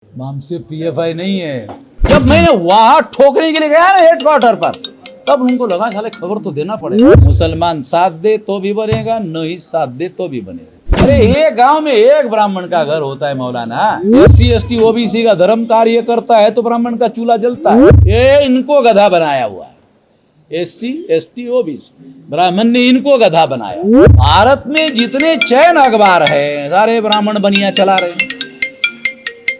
हमसे पीएफआई नहीं है। जब मैंने वहां ठोकने के लिए गया ना हेडक्वार्टर पर, तब उनको लगा साले खबर तो देना पड़ेगा। मुसलमान साथ दे तो भी बनेगा, नहीं साथ दे तो भी बनेगा। अरे एक गांव में एक ब्राह्मण का घर होता है मौलाना, SC ST OBC का धर्म कार्य करता है तो ब्राह्मण का चूल्हा जलता है। ये इनको गधा बनाया हुआ है। SC ST OBC ब्राह्मण ने इनको गधा बनाया। भारत में जितने चैन अखबार है सारे ब्राह्मण बनिया चला रहे हैं,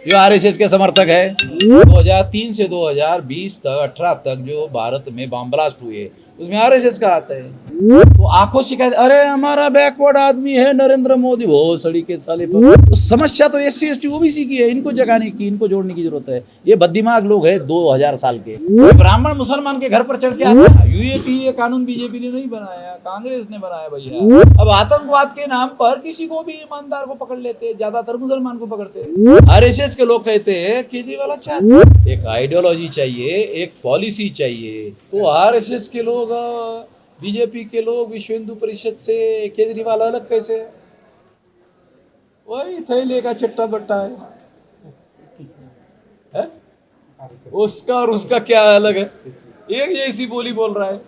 जो RSS के समर्थक है। 2003 से 2020 तक 18 तक जो भारत में बम ब्लास्ट हुए उसमें RSS का आता है। तो आंखों शिकायत, अरे हमारा बैकवर्ड आदमी है नरेंद्र मोदी, वो सड़ी के साले पर। तो समस्या तो SC ST OBC की है, इनको जगाने की, इनको जोड़ने की जरूरत है। ये बददिमाग लोग है 2000 साल के। ब्राह्मण मुसलमान के घर पर चढ़ के आता है। UAPA कानून BJP ने नहीं बनाया, कांग्रेस ने बनाया भैया। अब आतंकवाद के नाम पर किसी को भी ईमानदार को पकड़ लेते, ज्यादातर मुसलमान को पकड़ते। RSS के लोग कहते हैं केजरीवाल अच्छा है। एक आइडियोलॉजी चाहिए, एक पॉलिसी चाहिए। तो RSS के लोग, BJP के लोग, विश्व हिंदू परिषद से केजरीवाल अलग कैसे? वही थैले का चट्टा बट्टा है? उसका और उसका क्या अलग है? एक जैसी बोली बोल रहा है,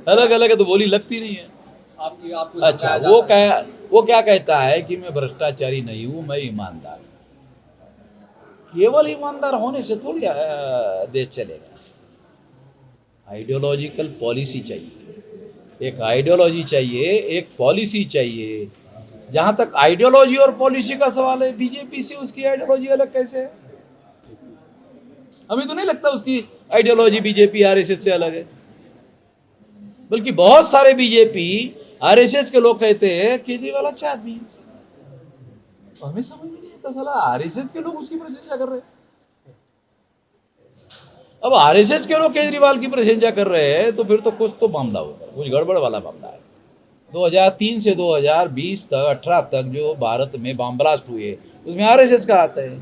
अलग अलग है तो बोली लगती नहीं है। आपकी अच्छा, वो क्या कहता है कि मैं भ्रष्टाचारी नहीं हूं, मैं ईमानदार हूं। केवल ईमानदार होने से थोड़ी देश चलेगा। आइडियोलॉजिकल पॉलिसी चाहिए, एक आइडियोलॉजी चाहिए, एक पॉलिसी चाहिए। जहां तक आइडियोलॉजी और पॉलिसी का सवाल है, BJP से उसकी आइडियोलॉजी अलग कैसे है? हमें तो नहीं लगता उसकी आइडियोलॉजी BJP RSS से अलग है। बल्कि बहुत सारे BJP RSS के लोग कहते हैं केजरीवाल अच्छा आदमी है। तो हमें समझ में नहीं आता साला RSS के लोग उसकी प्रशंसा कर रहे हैं। अब RSS के लोग केजरीवाल की प्रशंसा कर रहे हैं तो फिर तो कुछ तो मामला होगा, कुछ गड़बड़ वाला मामला है। 2003 से 2020 तक 18 तक जो भारत में बम ब्लास्ट हुए उसमें RSS का आता है।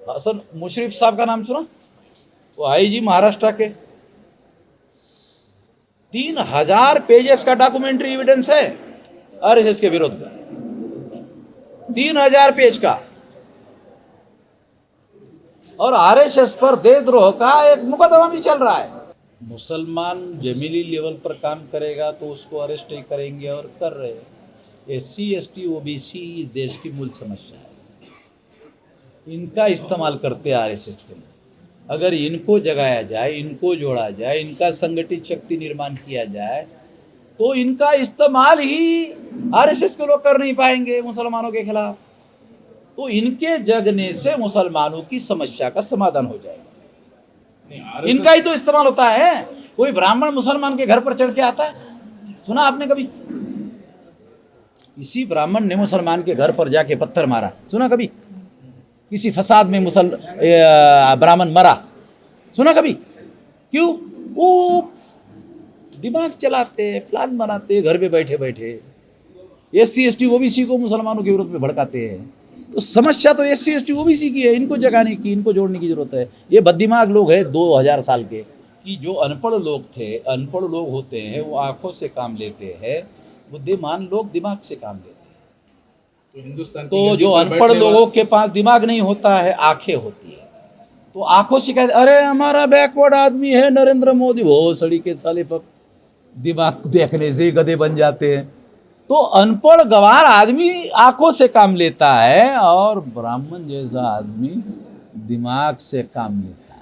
हसन मुशर्रफ साहब का नाम सुना? वो IG महाराष्ट्र के। 3000 पेजेस का डॉक्यूमेंट्री एविडेंस है RSS के विरुद्ध, 3000 पेज का। और RSS पर देशद्रोह का एक मुकदमा भी चल रहा है। मुसलमान जमीली लेवल पर काम करेगा तो उसको अरेस्ट नहीं करेंगे, और कर रहे हैं। SC ST OBC इस देश की मूल समस्या है, इनका इस्तेमाल करते हैं RSS के लोग। अगर इनको जगाया जाए, इनको जोड़ा जाए, इनका संगठित शक्ति निर्माण किया जाए तो इनका इस्तेमाल ही RSS के लोग कर नहीं पाएंगे मुसलमानों के खिलाफ। तो इनके जगने से मुसलमानों की समस्या का समाधान हो जाएगा। इनका ही तो इस्तेमाल होता है। कोई ब्राह्मण मुसलमान के घर पर चढ़ के आता है, सुना आपने कभी? किसी ब्राह्मण ने मुसलमान के घर पर जाके पत्थर मारा, सुना कभी? किसी फसाद में ब्राह्मण मरा, सुना कभी? क्यों? वो दिमाग चलाते, प्लान बनाते घर पे बैठे बैठे। SC ST OBC को मुसलमानों के विरोध में भड़काते हैं। तो समस्या तो SC ST OBC की है, इनको जगाने की, इनको जोड़ने की जरूरत है। ये बददिमाग लोग हैं 2000 साल के, कि जो अनपढ़ लोग थे, अनपढ़ लोग होते हैं वो आंखों से काम लेते हैं, बुद्धिमान लोग दिमाग से काम लेते हैं। तो जो अनपढ़ लोगों के पास दिमाग नहीं होता है, आंखें होती है, तो आंखों से कहते अरे हमारा बैकवर्ड आदमी है नरेंद्र मोदी, वो सड़ी के साले पर। दिमाग देखने से गधे बन जाते हैं। तो अनपढ़ गवार आदमी आंखों से काम लेता है और ब्राह्मण जैसा आदमी दिमाग से काम लेता है।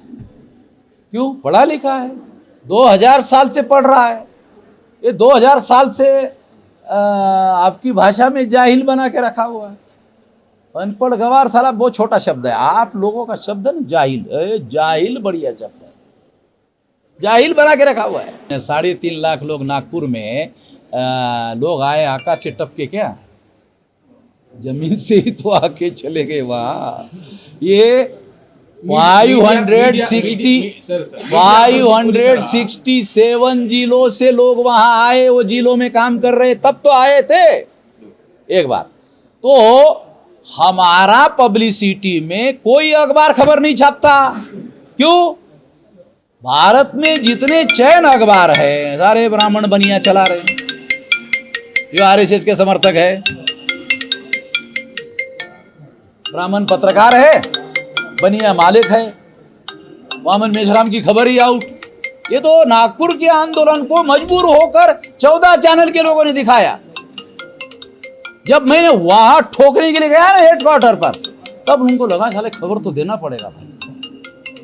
क्यों? पढ़ा लिखा है, 2000 साल से पढ़ रहा है। ये 2000 साल से आपकी भाषा में जाहिल बना के रखा हुआ है। अनपढ़ गवार साला बहुत छोटा शब्द है, आप लोगों का शब्द है ना जाहिल। जाहिल बढ़िया शब्द है, जाहिल बना के रखा हुआ है। 3.5 लाख लोग नागपुर में लोग आए आकाश से टपके, क्या जमीन से ही तो आके चले गए वहाँ। ये 567 जिलों से लोग वहाँ आए, वो जिलों में काम कर रहे, तब तो आए थे एक बार। तो हमारा पब्लिसिटी में कोई अखबार खबर नहीं छापता। क्यों? भारत में जितने चैन अखबार है सारे ब्राह्मण बनिया चला रहे हैं, जो RSS के समर्थक है। ब्राह्मण पत्रकार है, बनिया मालिक है, वामन मेश्राम की खबर ही आउट। ये तो नागपुर के आंदोलन को मजबूर होकर 14 चैनल के लोगों ने दिखाया। जब मैंने वहां ठोकने के लिए गया ना हेडक्वार्टर पर, तब उनको लगा साले खबर तो देना पड़ेगा भाई,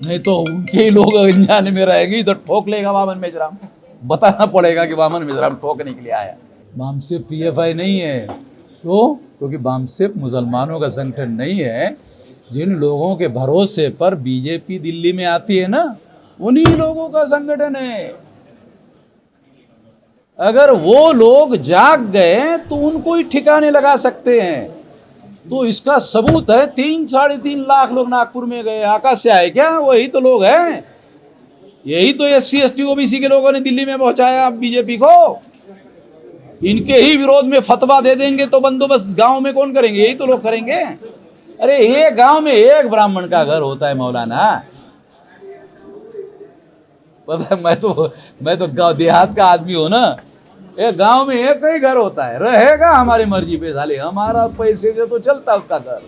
नहीं तो उनके ही लोग अनजाने में रहेंगे, तो ठोक लेगा वामन मेश्राम, बताना पड़ेगा कि वामन मेश्राम ठोकने के लिए आया। बामसेफ पीएफआई नहीं है। क्यों? क्योंकि बामसेफ मुसलमानों का संगठन नहीं है। जिन लोगों के भरोसे पर बीजेपी दिल्ली में आती है ना, उन्हीं लोगों का संगठन है। अगर वो लोग जाग गए तो उनको ही ठिकाने लगा सकते हैं। तो इसका सबूत है 3-3.5 लाख लोग नागपुर में गए। आकाश से आए क्या? वही तो लोग हैं। यही तो SC ST OBC के लोगों ने दिल्ली में पहुंचाया बीजेपी को। इनके ही विरोध में फतवा दे देंगे तो बंदोबस्त गांव में कौन करेंगे? यही तो लोग करेंगे। अरे एक गांव में एक ब्राह्मण का घर होता है मौलाना। पता है, मैं तो गांव देहात का आदमी हूं ना। एक गांव में एक ही घर होता है, रहेगा हमारी मर्जी पे, साले हमारा पैसे से तो चलता है उसका घर।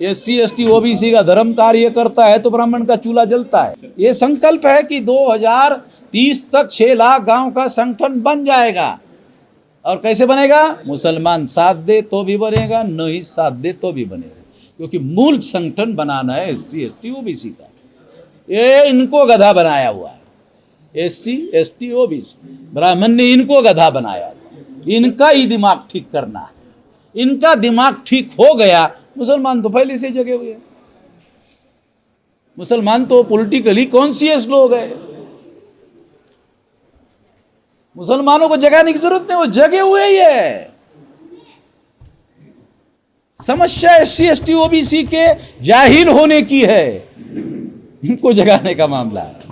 SC ST OBC का धर्म कार्य करता है तो ब्राह्मण का चूल्हा जलता है। ये संकल्प है कि 2030 तक 6 लाख गांव का संगठन बन जाएगा। और कैसे बनेगा? मुसलमान साथ दे तो भी बनेगा, नहीं साथ दे तो भी बनेगा, क्योंकि मूल संगठन बनाना है SC ST OBC का। ये इनको गधा बनाया हुआ है, SC ST OBC ब्राह्मण ने इनको गधा बनाया। इनका ही दिमाग ठीक करना है। इनका दिमाग ठीक हो गया, मुसलमान तो पहले से जगे हुए हैं। मुसलमान तो पॉलिटिकली कॉन्शियस लोग हैं। मुसलमानों को जगाने की जरूरत नहीं, वो जगे हुए ही है। समस्या SC ST OBC के जाहिल होने की है, इनको जगाने का मामला है।